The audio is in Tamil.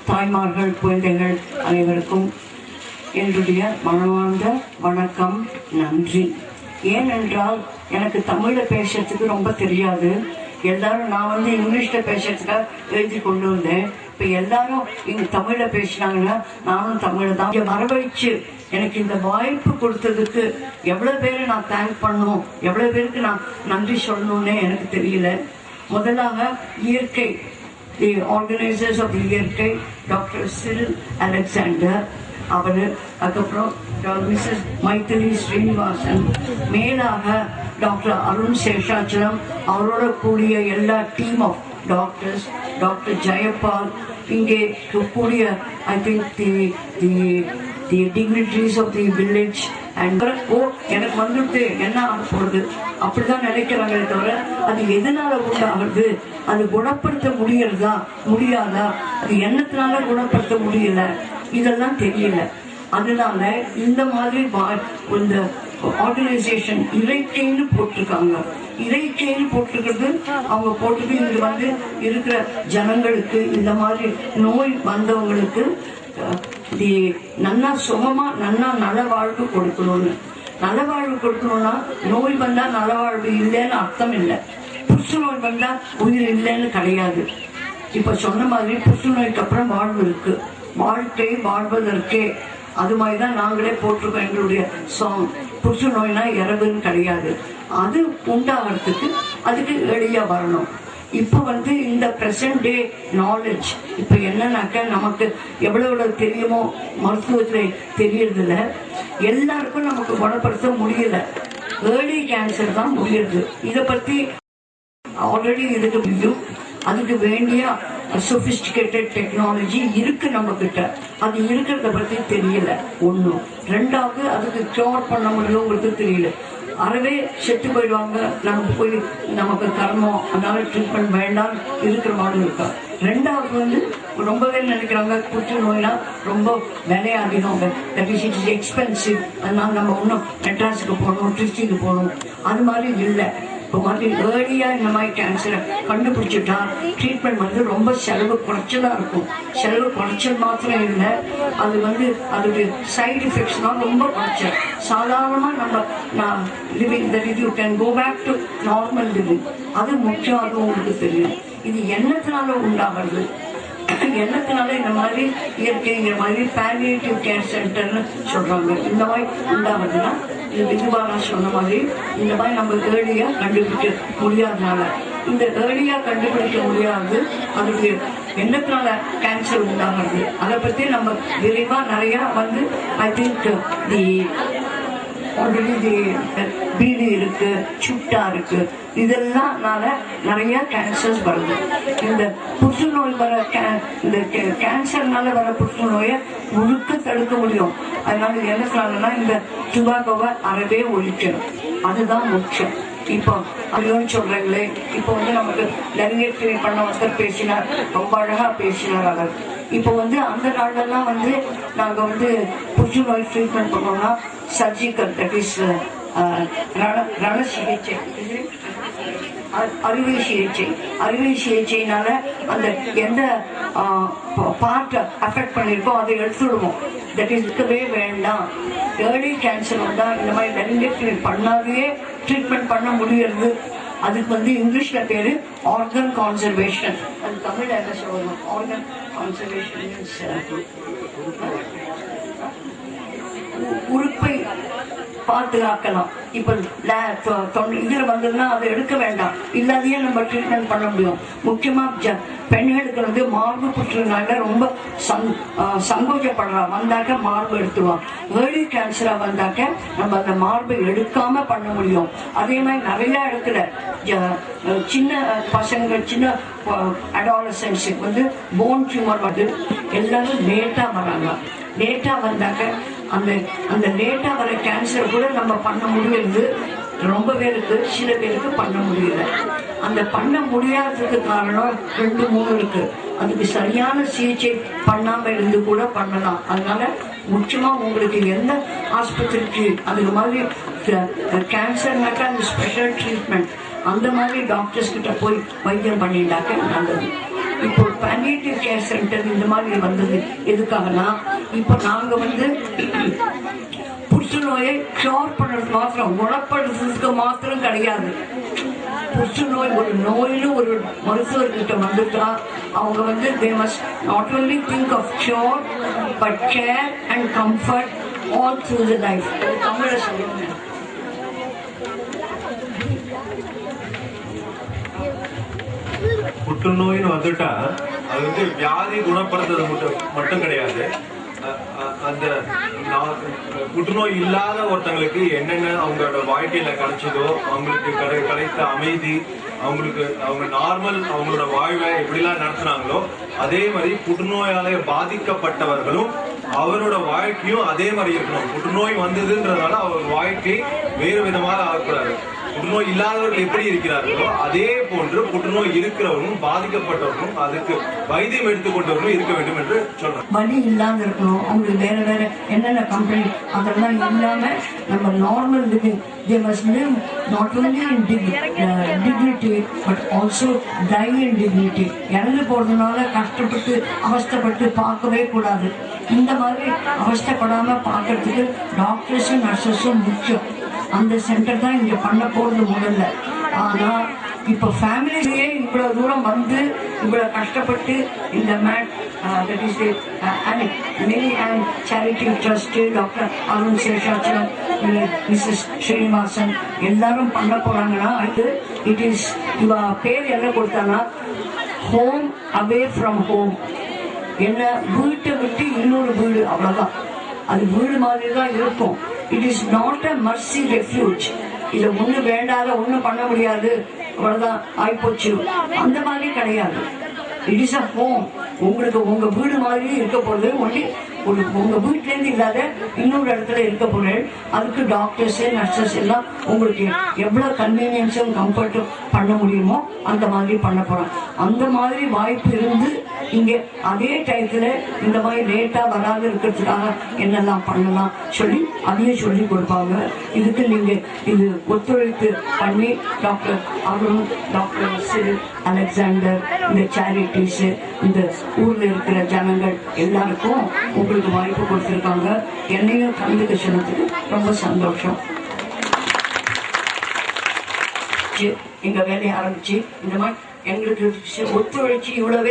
தாய்மார்கள் குழந்தைகள் அனைவருக்கும் என்னுடைய மனமார்ந்த வணக்கம், நன்றி. ஏனென்றால் எனக்கு தமிழில் பேசுறதுக்கு ரொம்ப தெரியாது. எல்லாரும் நான் இங்கிலீஷில் பேசுறதுக்காக எழுதி கொண்டு வந்தேன். இப்போ எல்லாரும் இங்கே தமிழில் பேசினாங்கன்னா நானும் தமிழை தான் வரவழைச்சு எனக்கு இந்த வாய்ப்பு கொடுத்ததுக்கு எவ்வளோ பேரை நான் தேங்க் பண்ணணும், எவ்வளோ பேருக்கு நான் நன்றி சொல்லணும்னே எனக்கு தெரியல. முதலாக இயற்கை, the organizers of இயற்கை, டாக்டர் சிரில் அலெக்சாண்டர் அவர், அதுக்கப்புறம் மிஸ்ஸஸ் மைத்திலி ஸ்ரீனிவாசன், மேலாக டாக்டர் அருண் சேஷாச்சலம், அவரோட கூடிய எல்லா team of doctors, doctor Jayapal, இங்கே கூடிய I think the dignitaries of the village and எனக்கு வந்துட்டு என்ன ஆக போகுது அப்படிதான் நினைக்கிறாங்களே தவிர அது எதனால உண்டாகுது, அது குணப்படுத்த முடியாதா, அது என்னத்தினால குணப்படுத்த முடியல, இதெல்லாம் தெரியல. அதனால இந்த மாதிரி இந்த ஆர்கனைசேஷன் இறைக்கைன்னு போட்டிருக்காங்க. இறைக்கைன்னு போட்டிருக்கிறது அவங்க போட்டது இது இருக்கிற ஜனங்களுக்கு, இந்த மாதிரி நோய் வந்தவங்களுக்கு நன்னா சுகமா நன்னா நலவாழ்வு கொடுக்கணும்னு. நலவாழ்வு கொடுக்கணும்னா நோய் வந்தா நலவாழ்வு இல்லைன்னு அர்த்தம் இல்லை. புற்றுநோய் வந்தா உயிர் இல்லைன்னு கிடையாது. இப்ப சொன்ன மாதிரி புற்றுநோய்க்கு அப்புறம் வாழ்வு இருக்கு, வாழ்க்கை வாழ்வதற்கே. அது மாதிரிதான் நாங்களே போட்டிருக்கோம் எங்களுடைய சாங். புற்றுநோய்னா இறவுன்னு கிடையாது, அது உண்டாகிறதுக்கு அதுக்கு எளியா வரணும். இப்போ இந்த ப்ரெசன்ட் டே நாலேஜ் இப்போ என்னன்னாக்க நமக்கு எவ்வளவு தெரியுமோ மருத்துவத்தில் தெரியறதில்ல. எல்லாருக்கும் நமக்கு குணப்படுத்த முடியல. ஏர்லி கேன்சர் தான் முடியுது. இதை பற்றி ஆல்ரெடி இதுக்கு முடியும். அதுக்கு வேண்டிய சொபிஸ்டிகேட்டட் டெக்னாலஜி இருக்கு நம்ம கிட்ட. அது இருக்கிறத பற்றி தெரியல. ஒன்றும். ரெண்டாவது அதுக்கு கியூர் பண்ண முடியுங்கிறது தெரியல. அறவே செத்து போயிடுவாங்க, நமக்கு போய் நமக்கு கர்மம், அதனால ட்ரீட்மெண்ட் வேண்டாம் இருக்கிற மாதிரி இருக்கா. ரெண்டாவது ரொம்பவே நினைக்கிறாங்க புற்றுநோய்னா ரொம்ப விலை அதிகம், that is it is expensive, அதனால நம்ம இன்னும் மெட்ராஸுக்கு போகணும், திருச்சிக்கு போகணும். அது மாதிரி இல்லை. இப்போ ஏர்லியா இந்த மாதிரி கேன்சரை கண்டுபிடிச்சிட்டா ட்ரீட்மெண்ட் ரொம்ப செலவு குறைச்சலா இருக்கும். செலவு குறைச்சல் மாத்திரம் இல்லை, அது அதோடைய சைடு எஃபெக்ட்ஸ்லாம் ரொம்ப குறைச்சல். சாதாரணமாக நான் living that you can go back to normal living, அது முக்கியம். அது உங்களுக்கு தெரியும். இது என்னத்தினால உண்டாகிறது, என்னத்தினால இந்த மாதிரி இயற்கைங்கிற மாதிரி பாலியேட்டிவ் கேர் சென்டர்னு சொல்றாங்க. இந்த மாதிரி உண்டாகுதுன்னா இது விதுபாலா சொன்ன மாதிரி இந்த மாதிரி நம்ம ஏர்லியா கண்டுபிடிக்க முடியாதனால, இந்த ஏர்லியா கண்டுபிடிக்க முடியாது அதுக்கு என்னத்தினால கேன்சர் உண்டாகிறது, அதை பற்றி நம்ம விரைவா நிறைய ஐ திங்க் ஆல்ரெடி பீடி இருக்கு, சுட்டா இருக்கு, இதெல்லாம்னால நிறைய கேன்சர்ஸ் வருது. இந்த புற்றுநோய் வர இந்த கேன்சர்னால வர புற்றுநோயை முழுக்க தடுக்க முடியும். அதனால என்னதுனாலன்னா இந்த டுபாக்கோவை அறவே ஒழிக்கணும், அதுதான் முக்கியம். இப்போ அதுன்னு சொல்றீங்களே, இப்போ நமக்கு லெங்கேட்ரி பண்ண ஒருத்தர் பேசினார், ரொம்ப அழகா பேசினார் அவர். இப்போ அந்த நாளெல்லாம் நாங்க புற்றுநோய் ட்ரீட்மெண்ட் பண்ணோம்னா சர்ஜிக்கல், தட் இஸ் ரண சிகிச்சை, அறுவை சிகிச்சை. அறுவை சிகிச்சைனால அந்த எந்த பார்ட்டை அஃபெக்ட் பண்ணியிருக்கோ அதை எடுத்துடுவோம். தட் இஸ் இருக்கவே வேண்டாம். ஏர்லி கேன்சர் வந்தால் இந்த மாதிரி லெங்கேட்ரி பண்ணாதையே ட்ரீட்மெண்ட் பண்ண முடியறது. அதுக்கு இங்கிலீஷ்ல பேரு ஆர்கன் கான்சர்வேஷன். அது தமிழ்ல என்ன சொல்லணும், ஆர்கன் கான்சர்வேஷன். உறுப்பை பாதுகாக்கலாம். இப்ப இதுல வந்ததுன்னா அதை எடுக்க வேண்டாம், இல்லாதையே நம்ம ட்ரீட்மெண்ட் பண்ண முடியும். முக்கியமா பெண்களுக்கு மார்பு புற்றுநோயில ரொம்ப சங்கோஜப்படுறா, வந்தாக்க மார்பு எடுத்துருவான். ஏர்லி கேன்சரா வந்தாக்க நம்ம அந்த மார்பை எடுக்காம பண்ண முடியும். அதே மாதிரி நிறைய இடத்துல சின்ன பசங்க, சின்ன அடாலசன்ஸுக்கு போன் டியூமர் எல்லாரும் லேட்டா வராங்க. லேட்டா வந்தாக்க அந்த லேட்டா வர கேன்சர் கூட நம்ம பண்ண முடியுது. ரொம்ப பேருக்கு, சில பேருக்கு பண்ண முடியல. அந்த பண்ண முடியாததுக்கு காரணம் 2-3 இருக்கு. அதுக்கு சரியான சிகிச்சை பண்ணாம இருந்து கூட பண்ணலாம். அதனால முக்கியமா உங்களுக்கு எந்த ஆஸ்பத்திரிக்கு அதுக்கு மாதிரி கேன்சர்னாக்கா அந்த ஸ்பெஷல் ட்ரீட்மெண்ட் அந்த மாதிரி டாக்டர்ஸ் கிட்ட போய் வைத்தியம் பண்ணிட்டாக்க நல்லது. இப்போ பாலியேட்டிவ் கேர் சென்டர் இந்த மாதிரி வந்தது எதுக்காகனா, இப்போ நாங்க புற்றுநோயை க்யூர் பண்றது மாத்திரம், குணப்படுத்துறதுக்கு மாத்திரம் கிடையாது. புற்றுநோய் ஒரு நோயின்னு ஒரு மருத்துவர்கிட்ட வந்துட்டா அவங்க they must not only think of cure but care and comfort all through the life. தமிழ சொல்லுங்க. புற்றுநோய்னு வந்துட்டா அது வியாதி குணப்படுத்துறது மட்டும் கிடையாது. அந்த புற்றுநோய் இல்லாத ஒருத்தங்களுக்கு என்னென்ன அவங்களோட வாழ்க்கையில கிடைச்சதோ, அவங்களுக்கு கிடைத்த அமைதி, அவங்க நார்மல் அவங்களோட வாழ்வை எப்படிலாம் நடத்துனாங்களோ அதே மாதிரி புற்றுநோயால பாதிக்கப்பட்டவர்களும் அவரோட வாழ்க்கையும் அதே மாதிரி இருக்கணும். புற்றுநோய் வந்ததுன்றதுனால அவர் வாழ்க்கை வேறு விதமாக ஆகக்கூடாது. புற்றுநோய் இல்லாதவர்கள் எப்படி இருக்கிறார்களோ அதே போன்று புற்றுநோய் இருக்கிறவர்களும் பாதிக்கப்பட்டவர்களும் அதுக்கு வைத்தியம் எடுத்துக்கொண்டவர்களும் இருக்க வேண்டும் என்று சொல்றேன். வலி இல்லாம இருக்கணும். அவங்களுக்கு வேற வேற என்னென்ன கம்பெனி அதெல்லாம் இல்லாம நம்ம normal living they must live not only in dignity but also die in dignity. இறந்து போறதுனால கஷ்டப்பட்டு அவஸ்தைப்பட்டு பார்க்கவே கூடாது. இந்த மாதிரி அவஸ்தைப்படாம பார்க்கறதுக்கு டாக்டர்ஸும் நர்சஸும் முக்கியம். அந்த சென்டர் தான் இங்க பண்ண போறது முதல்ல. ஆனா இப்ப ஃபேமிலியே இவ்வளவு தூரம் வந்து இவ்வளவு கஷ்டப்பட்டு இந்த charity trust, doctor Arun Seshachalam, Mrs Srinivasan எல்லாரும் பண்ண போறாங்கன்னா இட் இஸ் இவ பேர் என்ன கொடுத்தானா ஹோம் அவே ஃப்ரம் ஹோம். என்ன வீட்டை விட்டு இன்னொரு வீடு, அவ்வளவுதான். அது வீடு மாதிரி தான் இருக்கும். It is not a mercy refuge. இதை ஒண்ணு வேண்டாத ஒண்ணு பண்ண முடியாது அவ்வளவுதான் ஆயிப்போச்சு அந்த மாதிரி கிடையாது. It is a home. உங்களுக்கு உங்க வீடு மாதிரி இருக்க போறது ஒன்லி உங்க வீட்டுல இருந்து இல்லாத இன்னொரு இடத்துல இருக்க போறேன். அதுக்கு டாக்டர்ஸ் நர்சஸ் எல்லாம் உங்களுக்கு எவ்வளவு கன்வீனியன்ஸும் கம்ஃபர்ட்டும் பண்ண முடியுமோ அந்த மாதிரி பண்ண போறோம். அந்த மாதிரி வாய்ப்பு இருந்து இங்க அதே டயத்துல இந்த மாதிரி லேட்டா வராது இருக்கிறதுக்காக என்னெல்லாம் பண்ணலாம் சொல்லி அதையும் சொல்லி கொடுப்பாங்க. இதுக்கு நீங்க இது ஒத்துழைப்பு பண்ணி டாக்டர் அருண், டாக்டர் சிறு அலெக்சாண்டர், இந்த சேரிட்டிஸ், இந்த ஊர்ல இருக்கிற ஜனங்கள் எல்லாருக்கும் உங்களுக்கு வாய்ப்பு கொடுத்திருக்காங்க. என்னையும் கலந்துக்க சொன்னதுக்கு ரொம்ப சந்தோஷம். எங்க வேலையை ஆரம்பிச்சு இந்த மாதிரி எங்களுக்கு ஒத்துழைச்சு இவ்வளவு